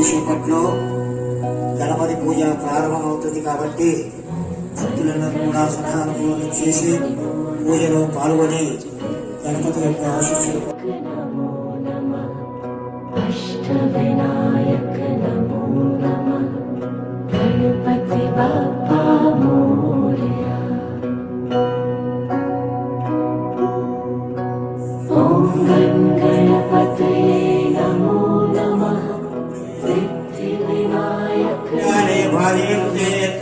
కొద్దిసేపట్లో గణపతి పూజ ప్రారంభమవుతుంది కాబట్టి భక్తులందరూ కూడా సహానుభూతి చేసి పూజలో పాల్గొని గణపతి యొక్క ఆశీస్సులు अष्टविनायक नमो नमः गणपति बाप्पा मोरया। ॐ गणपतये नमो नमः सिद्धिविनायक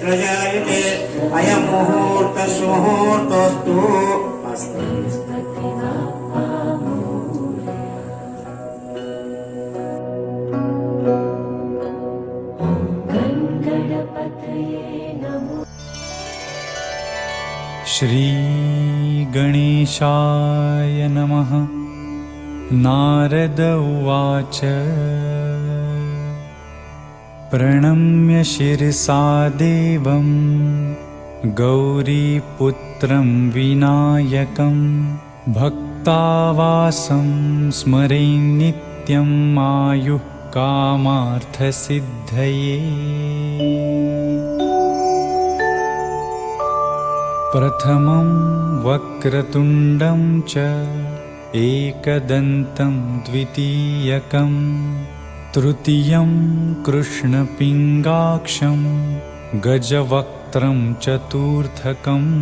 प्रजायते अयं मुहूर्त सुमुहूर्तोऽस्तु। श्री गणेशाय नमः। नारद उवाच प्रणम्य शिरसा देवं गौरीपुत्रं विनायकं भक्तावासं स्मरे नित्यं आयुः कामार्थसिद्धये। प्रथमं वक्रतुण्डं च एकदन्तं द्वितीयकं तृतीयं कृष्णपिङ्गाक्षं गजवक्त्रं चतुर्थकम्।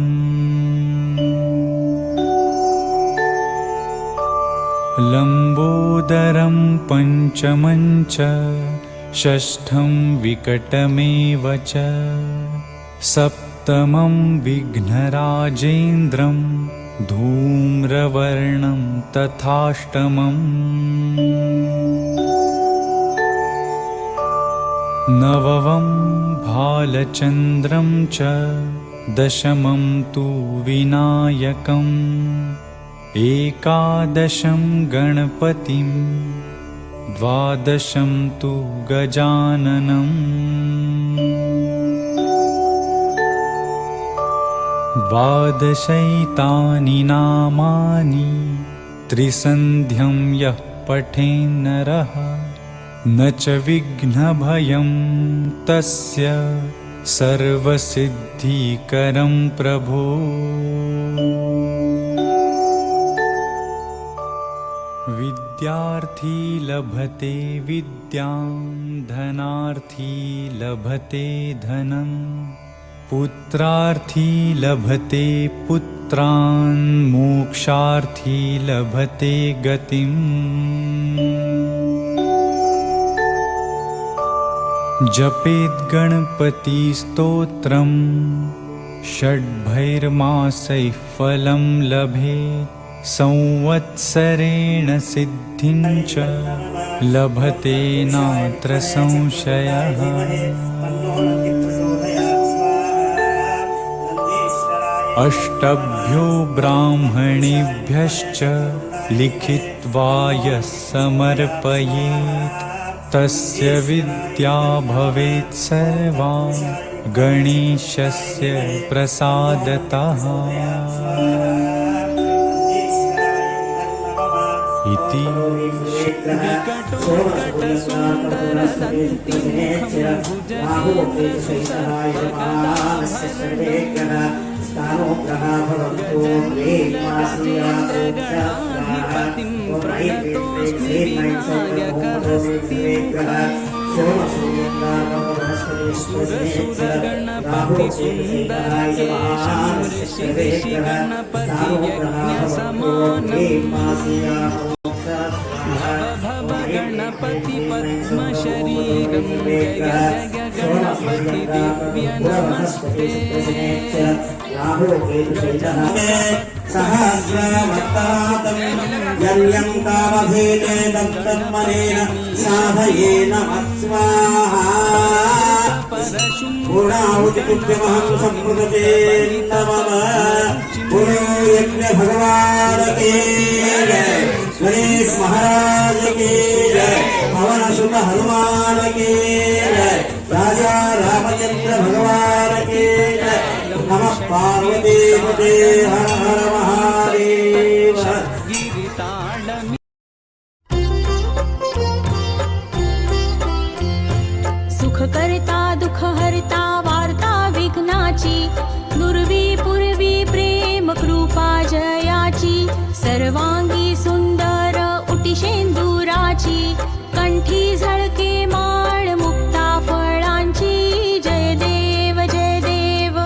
लम्बोदरं पञ्चमं च षष्ठं विकटमेव च सप्तमं विघ्नराजेन्द्रं धूम्रवर्णं तथाष्टमम्। नवमं भालचन्द्रं च दशमं तु विनायकम् एकादशं गणपतिं द्वादशं तु गजाननम्। द्वादशैतानि नामानि त्रिसन्ध्यं यः पठेन्नरः न च विघ्नभयं तस्य सर्वसिद्धिकरं प्रभो। विद्यार्थी लभते विद्यां धनार्थी लभते धनं पुत्रार्थी लभते पुत्रान् मोक्षार्थी लभते गतिम्। जपेत् गणपतिस्तोत्रं षड्भैर्मासैः फलं लभेत् संवत्सरेण सिद्धिं च लभते नात्र संशयः। अष्टभ्यो ब्राह्मणेभ्यश्च लिखित्वा यः समर्पयेत् तस्य विद्या भवेत् सर्वा गणेशस्य प्रसादतः। इति गणपति सुंदर केशं ऋषि गणपति यज्ञ समानं भव गणपति पद्म शरीरं जय जय गणपति दिव्य नमस्ते। सहस्रवक्तातं यज्ञं कामधेने दत्तन्मनेन साधयेन स्वाहा। पूर्णाहुतिपुष्यमहं संप्रदते नमः। पुरो यज्ञ भगवान के जय, गणेश महाराज के जय, पवन सुत हनुमान के जय, राजा रामचंद्र भगवान के जय। नमः पार्वती पते हर हर महादेव। करता दुःख हरता वार्ता विघ्नाची दुर्वी पूर्वी प्रेम कृपा जयाची सर्वांगी सुंदर उटी शेंदुराची कंठी झळके माळ मुक्ता फळांची जय देव जय देव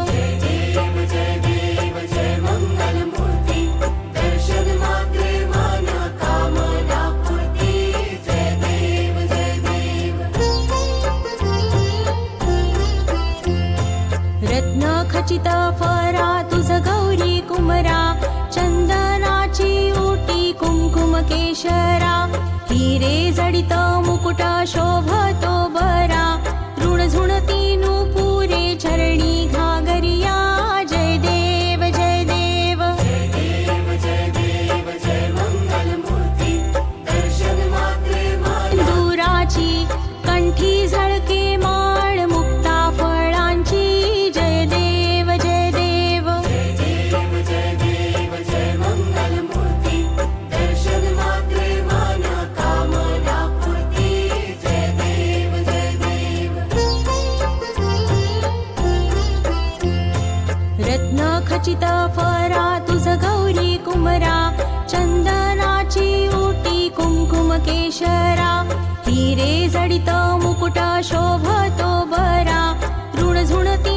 रत्न खचित फरा तुझ गौरी कुमरा चंदनाची ओटी कुंकुम केशरा हिरे जडित मुकुट शोभतो बरा ऋण झुणती नुपुरे चरणी घागरिया जय देव जय देव दुराची कंठी झळके माळ मुक्ता फळांची जय देव जय देव रत्न खचित फरा तुझ गौरी कुमरा चंदनाची ओटी कुंकुम केशरा हिरे जडित मुकुट शोभतो बरा ऋण झुणती